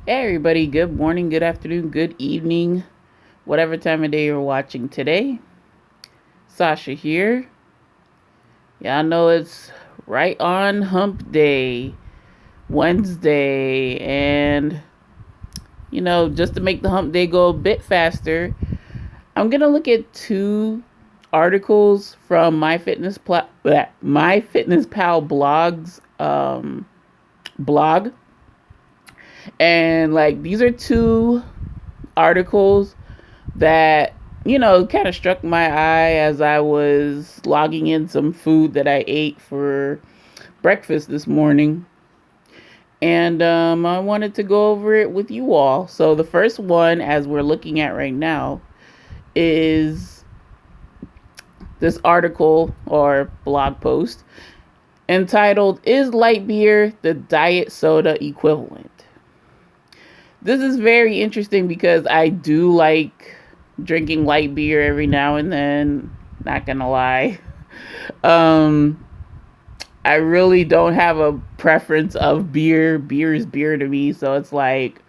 Hey everybody, good morning, good afternoon, good evening, whatever time of day you're watching today. Sasha here. Y'all know it's right on hump day, Wednesday, and just to make the hump day go a bit faster, I'm gonna look at two articles from MyFitnessPal blog, and like these are two articles that kind of struck my eye as I was logging in some food that I ate for breakfast this morning. And I wanted to go over it with you all. So, the first one, as we're looking at right now, is this article or blog post entitled, "Is Light Beer the Diet Soda Equivalent?" This is very interesting because I do like drinking light beer every now and then. Not gonna lie. Um, I really don't have a preference of beer. Beer is beer to me, so it's like,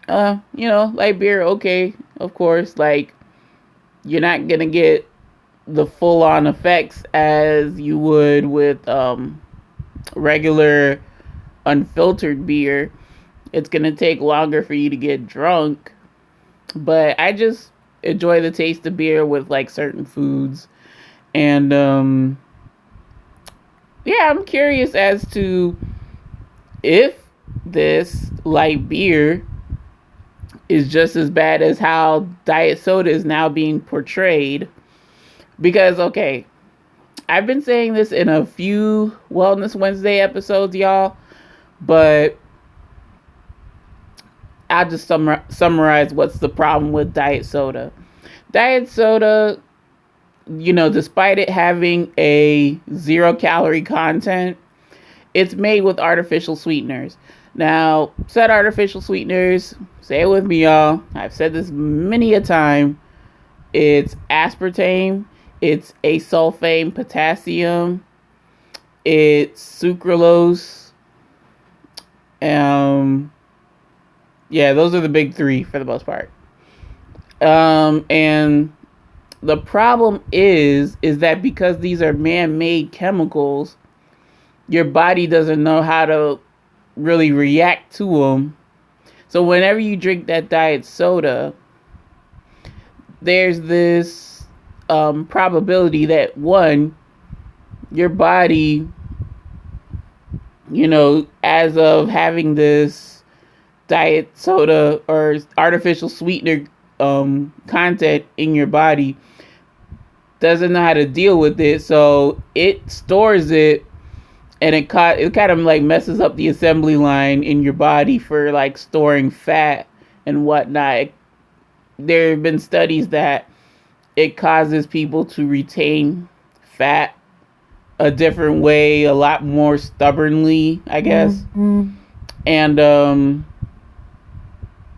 light beer, okay, of course. Like, you're not gonna get the full on effects as you would with regular unfiltered beer. It's gonna take longer for you to get drunk, but I just enjoy the taste of beer with like certain foods. And yeah, I'm curious as to if this light beer is just as bad as how diet soda is now being portrayed. Because, okay, I've been saying this in a few Wellness Wednesday episodes, y'all, but I'll just summarize what's the problem with diet soda. Diet soda, despite it having a 0 calorie content, it's made with artificial sweeteners. Now, said artificial sweeteners, say it with me, y'all. I've said this many a time. It's aspartame, it's asulfame potassium, it's sucralose. Yeah, those are the big three for the most part. And the problem is that because these are man-made chemicals, your body doesn't know how to really react to them. So whenever you drink that diet soda, there's this probability that one, your body, as of having this diet soda or artificial sweetener content in your body, doesn't know how to deal with it, so it stores it, and it kind of like messes up the assembly line in your body for like storing fat and whatnot. There have been studies that it causes people to retain fat a different way, a lot more stubbornly, I guess. Mm-hmm. And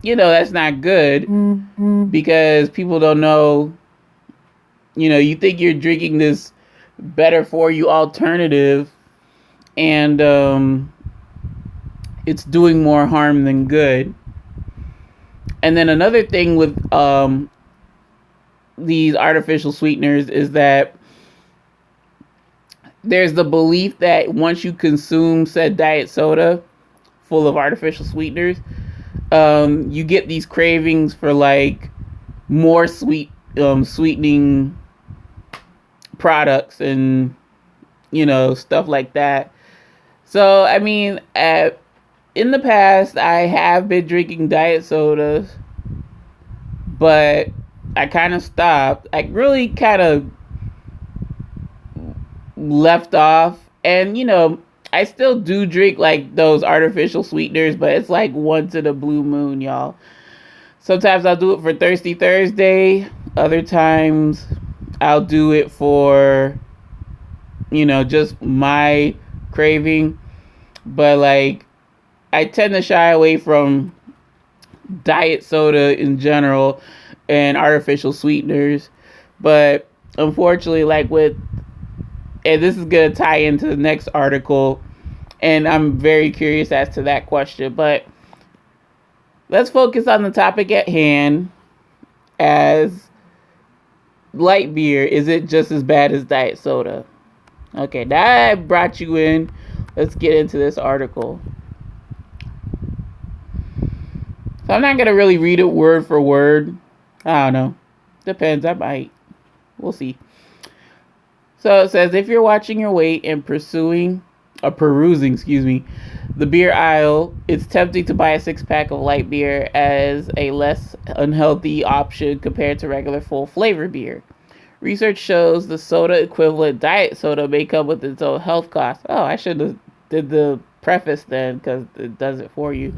that's not good. Mm-hmm. Because people don't know. You think you're drinking this better for you alternative, and it's doing more harm than good. And then another thing with these artificial sweeteners is that there's the belief that once you consume said diet soda full of artificial sweeteners, you get these cravings for like more sweetening products and stuff like that. So I mean, in the past I have been drinking diet sodas, but I kind of stopped. I really kind of left off, and I still do drink like those artificial sweeteners, but it's like once in a blue moon, y'all. Sometimes I'll do it for Thirsty Thursday. Other times I'll do it for just my craving. But like, I tend to shy away from diet soda in general and artificial sweeteners. But unfortunately, like and this is going to tie into the next article, and I'm very curious as to that question. But let's focus on the topic at hand. As light beer, is it just as bad as diet soda? Okay, now I brought you in. Let's get into this article. So I'm not going to really read it word for word. I don't know. Depends. I might. We'll see. So it says, if you're watching your weight and perusing, the beer aisle, it's tempting to buy a 6-pack of light beer as a less unhealthy option compared to regular full flavor beer. Research shows the soda equivalent diet soda may come with its own health costs. Oh, I should have did the preface then because it does it for you.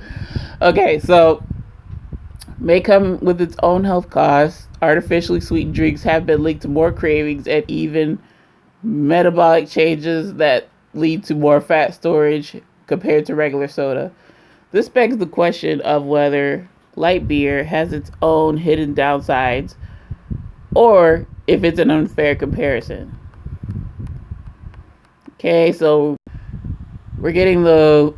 Okay, so may come with its own health costs. Artificially sweetened drinks have been linked to more cravings and even metabolic changes that lead to more fat storage compared to regular soda. This begs the question of whether light beer has its own hidden downsides or if it's an unfair comparison. Okay, so we're getting the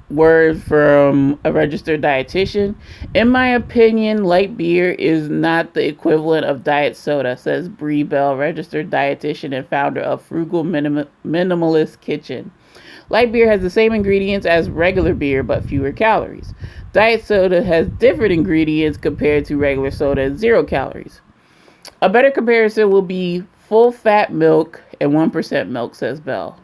word from a registered dietitian. In my opinion, light beer is not the equivalent of diet soda, says Bree Bell, registered dietitian and founder of Frugal Minimalist Kitchen. Light beer has the same ingredients as regular beer, but fewer calories. Diet soda has different ingredients compared to regular soda and 0 calories. A better comparison will be full fat milk and 1% milk, says Bell.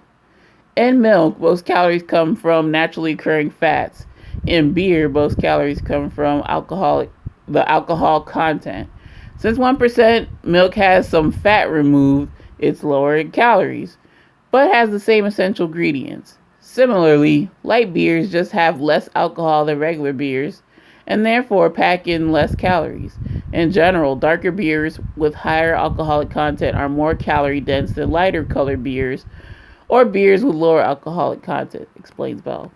In milk, most calories come from naturally occurring fats. In beer, most calories come from the alcohol content. Since 1% milk has some fat removed, it's lower in calories, but has the same essential ingredients. Similarly, light beers just have less alcohol than regular beers, and therefore pack in less calories. In general, darker beers with higher alcoholic content are more calorie dense than lighter colored beers, or beers with lower alcoholic content, explains Bell.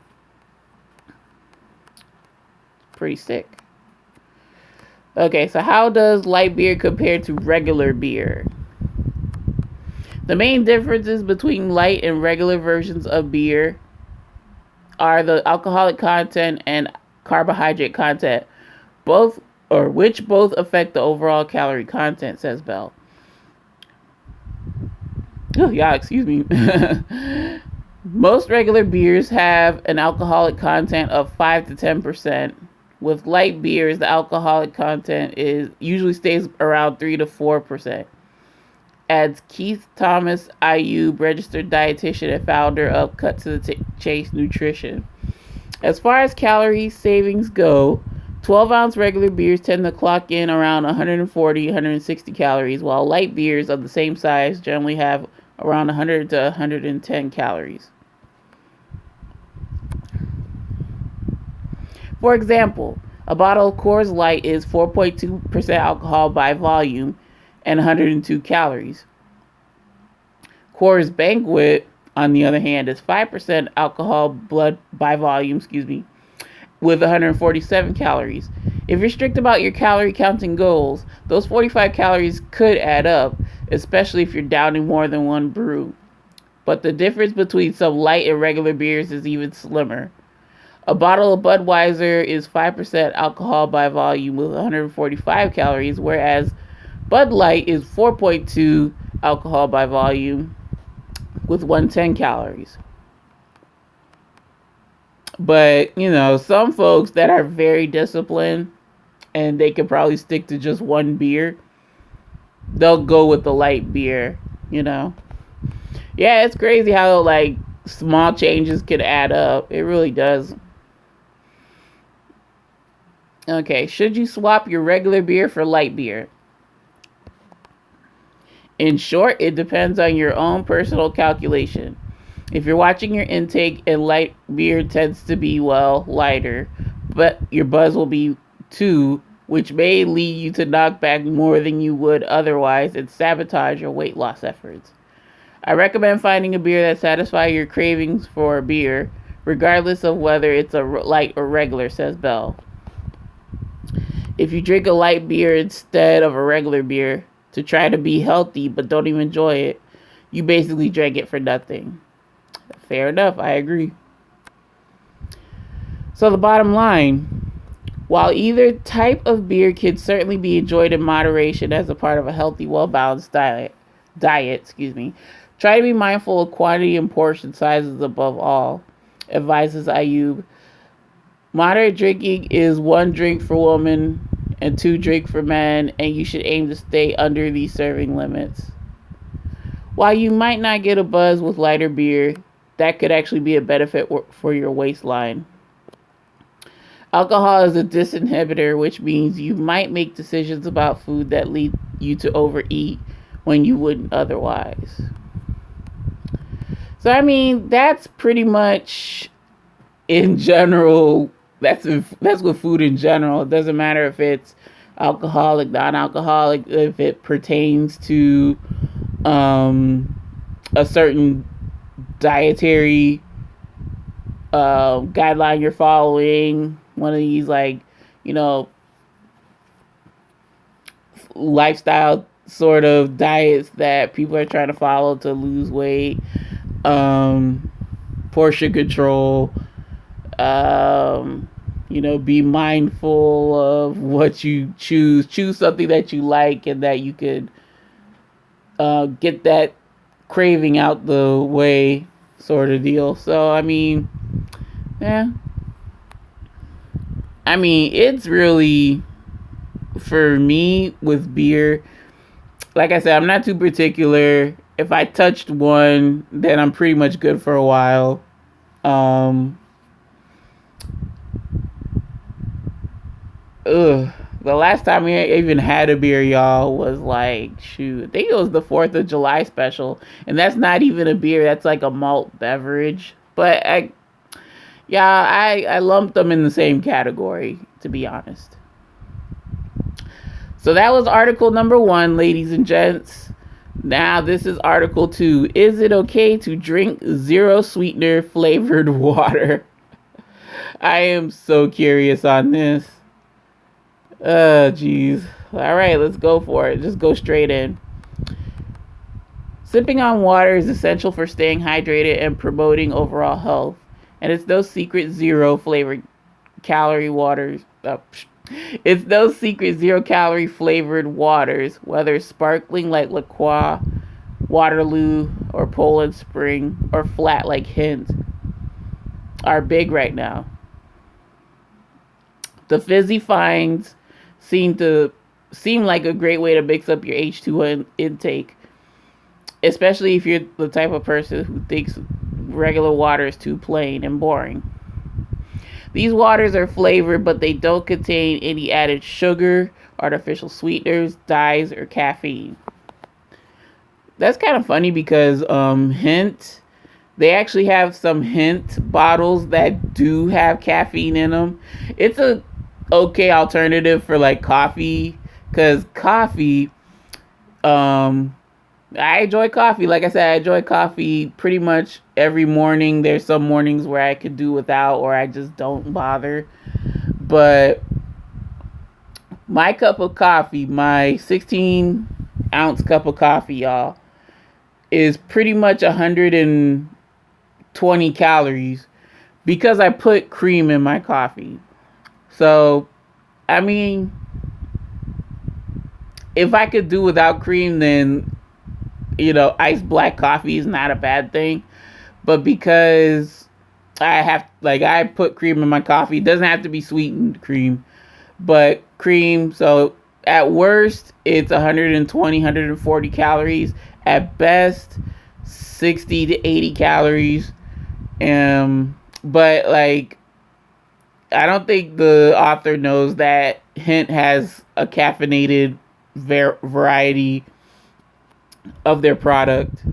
Pretty sick. Okay, so how does light beer compare to regular beer? The main differences between light and regular versions of beer are the alcoholic content and carbohydrate content, which both affect the overall calorie content, says Bell. Oh, yeah, excuse me. Most regular beers have an alcoholic content of 5 to 10%. With light beers, the alcoholic content usually stays around 3 to 4%. Adds Keith Thomas, IU, registered dietitian and founder of Cut to the Chase Nutrition. As far as calorie savings go, 12-ounce regular beers tend to clock in around 140, 160 calories, while light beers of the same size generally have around 100 to 110 calories. For example, a bottle of Coors Light is 4.2% alcohol by volume and 102 calories. Coors Banquet, on the other hand, is 5% alcohol by volume, with 147 calories. If you're strict about your calorie counting goals, those 45 calories could add up, especially if you're downing more than one brew. But the difference between some light and regular beers is even slimmer. A bottle of Budweiser is 5% alcohol by volume with 145 calories, whereas Bud Light is 4.2 alcohol by volume with 110 calories. But, some folks that are very disciplined and they can probably stick to just one beer, they'll go with the light beer, Yeah, it's crazy how, small changes could add up. It really does. Okay, should you swap your regular beer for light beer? In short, it depends on your own personal calculation. If you're watching your intake and light beer tends to be, lighter, but your buzz will be too, which may lead you to knock back more than you would otherwise and sabotage your weight loss efforts. I recommend finding a beer that satisfies your cravings for a beer, regardless of whether it's a light or regular, says Bell. If you drink a light beer instead of a regular beer to try to be healthy but don't even enjoy it, you basically drank it for nothing. Fair enough, I agree. So the bottom line, While either type of beer can certainly be enjoyed in moderation as a part of a healthy, well-balanced diet, try to be mindful of quantity and portion sizes above all, advises Ayub. Moderate drinking is 1 drink for women and 2 drinks for men, and you should aim to stay under these serving limits. While you might not get a buzz with lighter beer, that could actually be a benefit for your waistline. Alcohol is a disinhibitor, which means you might make decisions about food that lead you to overeat when you wouldn't otherwise. So, I mean, that's pretty much in general. That's with food in general. It doesn't matter if it's alcoholic, non-alcoholic, if it pertains to a certain dietary guideline you're following, one of these lifestyle sort of diets that people are trying to follow to lose weight, portion control, be mindful of what you choose something that you like and that you could get that craving out the way, sort of deal. So it's really, for me with beer, like I said, I'm not too particular. If I touched one, then I'm pretty much good for a while. The last time we even had a beer, y'all, was I think it was the 4th of July special, and that's not even a beer, that's like a malt beverage. But I lumped them in the same category, to be honest. So that was article number 1, ladies and gents. Now this is article 2. Is it okay to drink zero sweetener flavored water? I am so curious on this. Geez. All right, let's go for it. Just go straight in. Sipping on water is essential for staying hydrated and promoting overall health. And it's no secret zero calorie flavored waters, whether sparkling like La Croix, Waterloo, or Poland Spring, or flat like Hint, are big right now. The fizzy finds seem like a great way to mix up your H2O intake, especially if you're the type of person who thinks regular water is too plain and boring. These waters are flavored, but they don't contain any added sugar, artificial sweeteners, dyes, or caffeine. That's kind of funny because Hint, they actually have some Hint bottles that do have caffeine in them. It's a okay alternative for coffee, because coffee, I enjoy coffee. Like I said, I enjoy coffee pretty much every morning. There's some mornings where I could do without, or I just don't bother. But my cup of coffee, my 16-ounce cup of coffee, y'all, is pretty much 120 calories because I put cream in my coffee. So, if I could do without cream, then, iced black coffee is not a bad thing. But because I put cream in my coffee, it doesn't have to be sweetened cream, but cream. So at worst, it's 120, 140 calories. At best, 60 to 80 calories. But I don't think the author knows that Hint has a caffeinated variety of their product.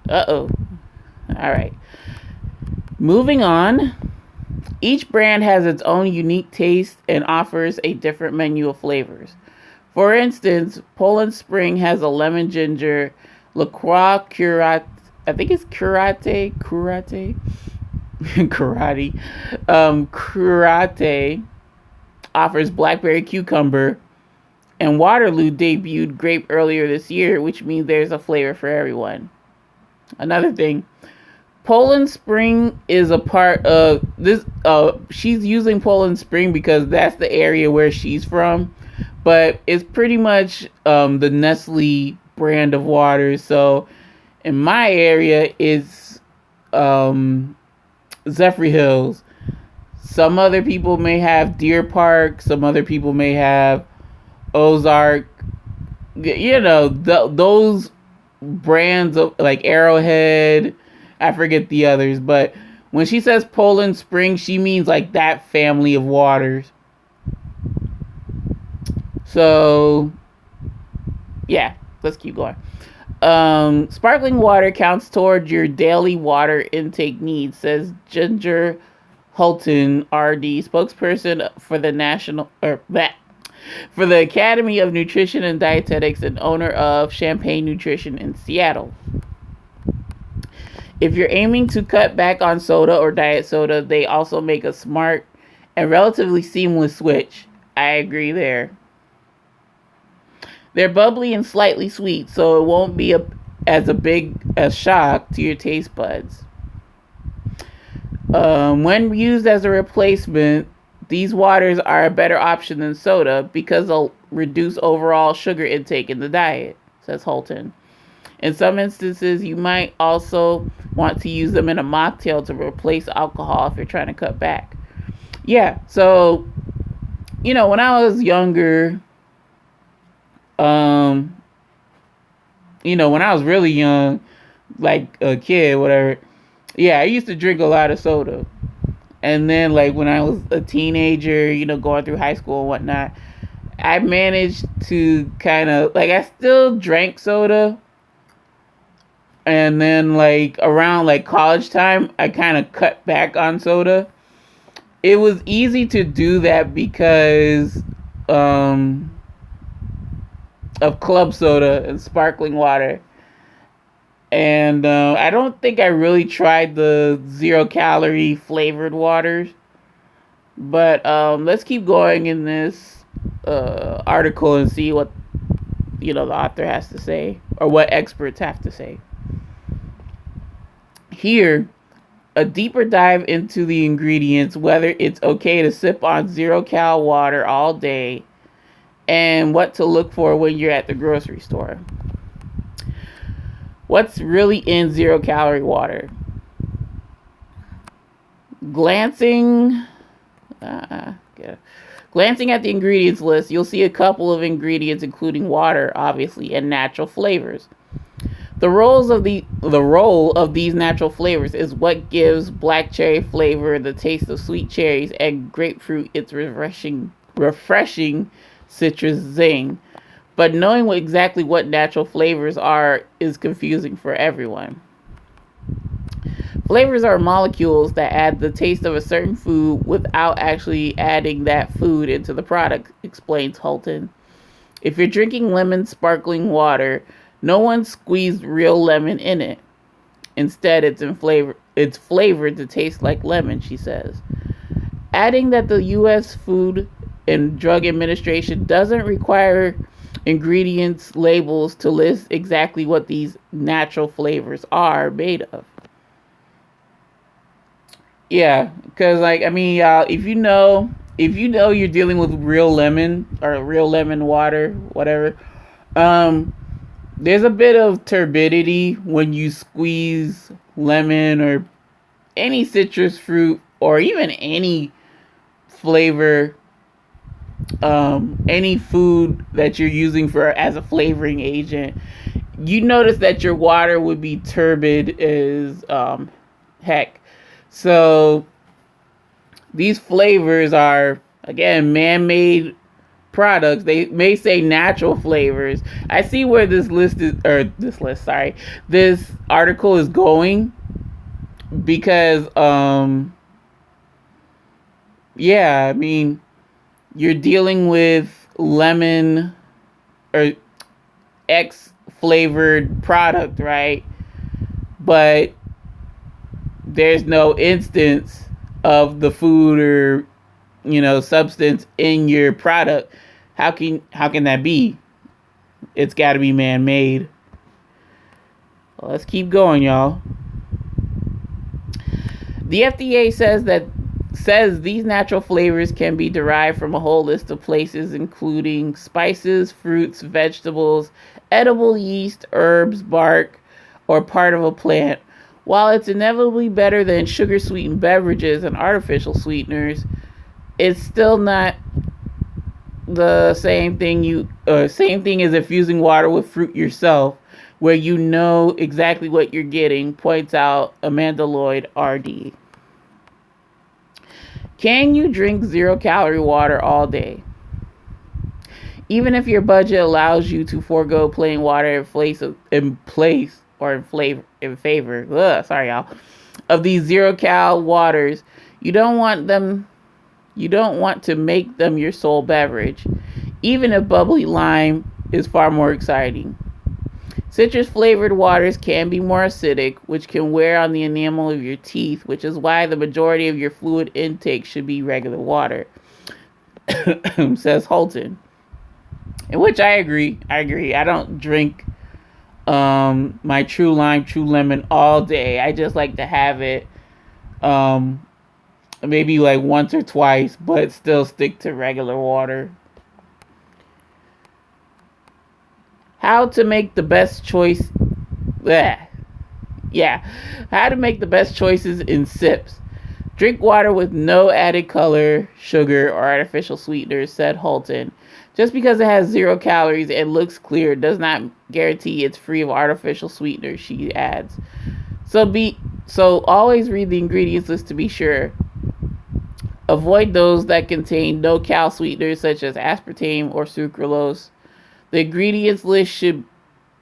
All right. Moving on. Each brand has its own unique taste and offers a different menu of flavors. For instance, Poland Spring has a lemon ginger, La Croix Curate, I think it's Curate, Curate offers blackberry cucumber, and Waterloo debuted grape earlier this year, which means there's a flavor for everyone. Another thing, Poland Spring is a part of this. She's using Poland Spring because that's the area where she's from, but it's pretty much the Nestle brand of water. So in my area, it's Zephyr Hills. Some other people may have Deer Park. Some other people may have Ozark. Those brands of like Arrowhead. I forget the others, but when she says Poland Spring, she means like that family of waters. So, yeah, let's keep going. Sparkling water counts towards your daily water intake needs, says Ginger Holton, RD, spokesperson for the for the Academy of Nutrition and Dietetics and owner of Champagne Nutrition in Seattle. If you're aiming to cut back on soda or diet soda, they also make a smart and relatively seamless switch. I agree there. They're bubbly and slightly sweet, so it won't be as big a shock to your taste buds. When used as a replacement, these waters are a better option than soda because they'll reduce overall sugar intake in the diet, says Holton. In some instances, you might also want to use them in a mocktail to replace alcohol if you're trying to cut back. Yeah, so, when I was younger, when I was really young, like a kid, whatever, yeah, I used to drink a lot of soda. And then, like, when I was a teenager, going through high school and whatnot, I managed to kind of, like, I still drank soda. And then, like, around, like, college time, I kind of cut back on soda. It was easy to do that because of club soda and sparkling water. And I don't think I really tried the 0-calorie flavored waters. But let's keep going in this article and see what, the author has to say, or what experts have to say. Here, a deeper dive into the ingredients, whether it's okay to sip on 0-cal water all day, and what to look for when you're at the grocery store. What's really in 0-calorie water? Glancing at the ingredients list, you'll see a couple of ingredients including water, obviously, and natural flavors. The role of these natural flavors is what gives black cherry flavor the taste of sweet cherries and grapefruit its refreshing citrus zing. But knowing exactly what natural flavors are is confusing for everyone. Flavors are molecules that add the taste of a certain food without actually adding that food into the product, explains Holton. If you're drinking lemon sparkling water, no one squeezed real lemon in it. Instead, it's flavored to taste like lemon, she says. Adding that the U.S. Food and Drug Administration doesn't require ingredients labels to list exactly what these natural flavors are made of. Yeah, because if you know you're dealing with real lemon or real lemon water, whatever, there's a bit of turbidity when you squeeze lemon or any citrus fruit or even any flavor, any food that you're using as a flavoring agent. You notice that your water would be turbid as heck. So these flavors are, again, man-made products. They may say natural flavors. I see where this article is going because you're dealing with lemon or X flavored product, right? But there's no instance of the food or substance in your product. How can that be? It's got to be man-made. Well, let's keep going, y'all. The FDA says these natural flavors can be derived from a whole list of places, including spices, fruits, vegetables, edible yeast, herbs, bark, or part of a plant. While it's inevitably better than sugar-sweetened beverages and artificial sweeteners, it's still not the same thing as infusing water with fruit yourself, where you know exactly what you're getting, points out Amanda Lloyd, RD. Can you drink 0-calorie water all day? Even if your budget allows you to forego plain water in favor, sorry y'all, of these 0-cal waters, you don't want to make them your sole beverage, even if bubbly lime is far more exciting. Citrus flavored waters can be more acidic, which can wear on the enamel of your teeth, which is why the majority of your fluid intake should be regular water, says Holton. In which I agree. I don't drink my True Lime, True Lemon all day. I just like to have it maybe like once or twice, but still stick to regular water. How to make the best choice. How to make the best choices in sips. Drink water with no added color, sugar, or artificial sweeteners, said Holton. Just because it has 0 calories and looks clear does not guarantee it's free of artificial sweeteners, she adds. So always read the ingredients list to be sure. Avoid those that contain no-cal sweeteners such as aspartame or sucralose. The ingredients list should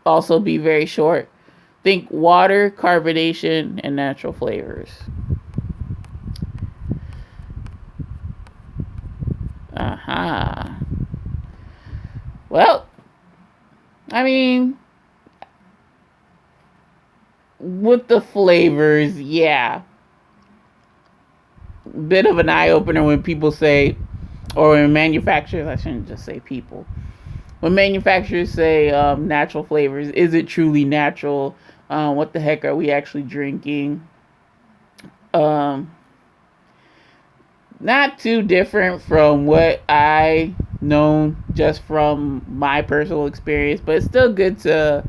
also be very short. Think water, carbonation, and natural flavors. Well, I mean, with the flavors, yeah. Bit of an eye-opener when people say, or when manufacturers, I shouldn't just say people. When manufacturers say natural flavors, is it truly natural? What the heck are we actually drinking? Not too different from what I know just from my personal experience, but it's still good to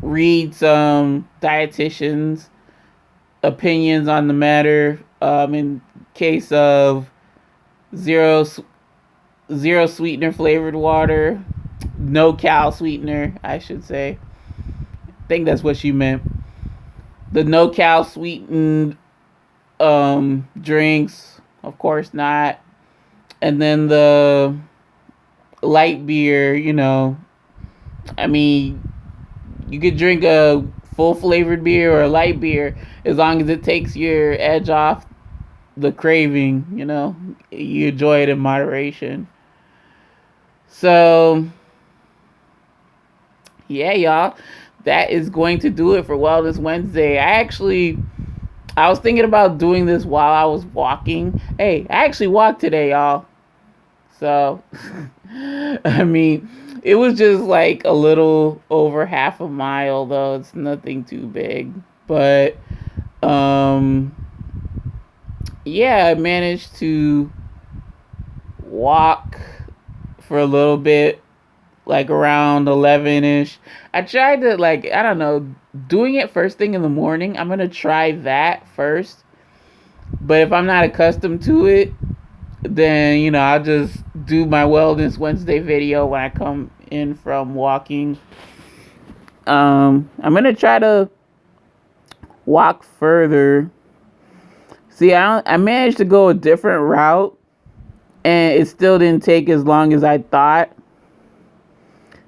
read some dietitians' opinions on the matter. In case of zero sweetener flavored water, no cal sweetener, I should say. I think that's what she meant. The no cal sweetened drinks, of course not. And then the light beer, I mean, you could drink a full flavored beer or a light beer as long as it takes your edge off the craving, you enjoy it in moderation. So, yeah, y'all, that is going to do it for Wellness Wednesday. I was thinking about doing this while I was walking. Hey, I actually walked today, y'all. So, I mean, it was just like a little over half a mile, though. It's nothing too big. But, yeah, I managed to walk for a little bit, like around 11-ish. I tried to, I don't know, doing it first thing in the morning. I'm going to try that first. But if I'm not accustomed to it, then, I'll just do my Wellness Wednesday video when I come in from walking. I'm going to try to walk further. See, I managed to go a different route, and it still didn't take as long as I thought.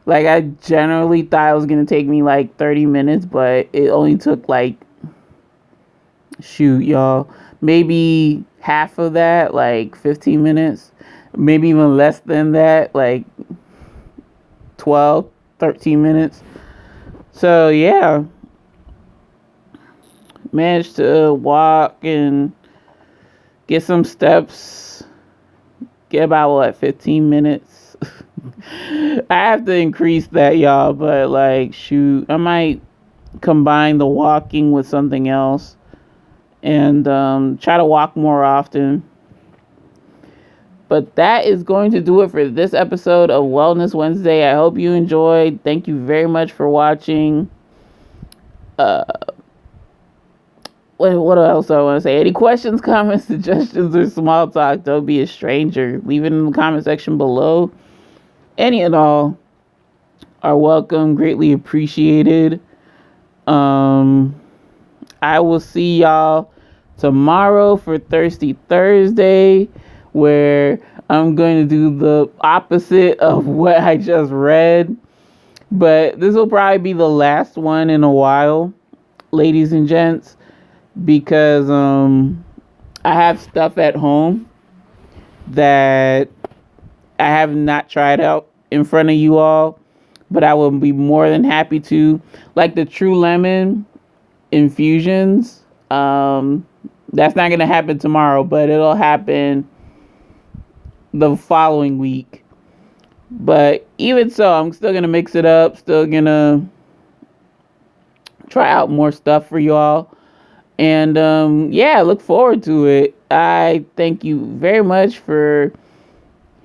Like, I generally thought it was going to take me, 30 minutes, but it only took, maybe half of that, 15 minutes. Maybe even less than that, 12, 13 minutes. So, yeah. Managed to walk and get some steps. Get about 15 minutes. I have to increase that, y'all, but I might combine the walking with something else and try to walk more often. But that is going to do it for this episode of Wellness Wednesday. I hope you enjoyed. Thank you very much for watching. What else do I want to say? Any questions, comments, suggestions, or small talk? Don't be a stranger. Leave it in the comment section below. Any and all are welcome. Greatly appreciated. I will see y'all tomorrow for Thirsty Thursday, where I'm going to do the opposite of what I just read. But this will probably be the last one in a while, ladies and gents, because I have stuff at home that I have not tried out in front of you all, but I will be more than happy to, like the True Lemon infusions. That's not going to happen tomorrow, but it'll happen the following week. But even so, I'm still going to mix it up, still going to try out more stuff for y'all. And yeah, look forward to it. I thank you very much for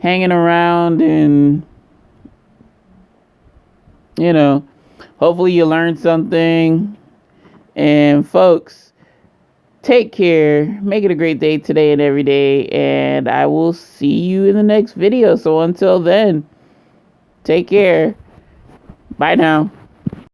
hanging around, and hopefully you learned something. And folks, take care. Make it a great day today and every day. And I will see you in the next video. So until then, take care. Bye now.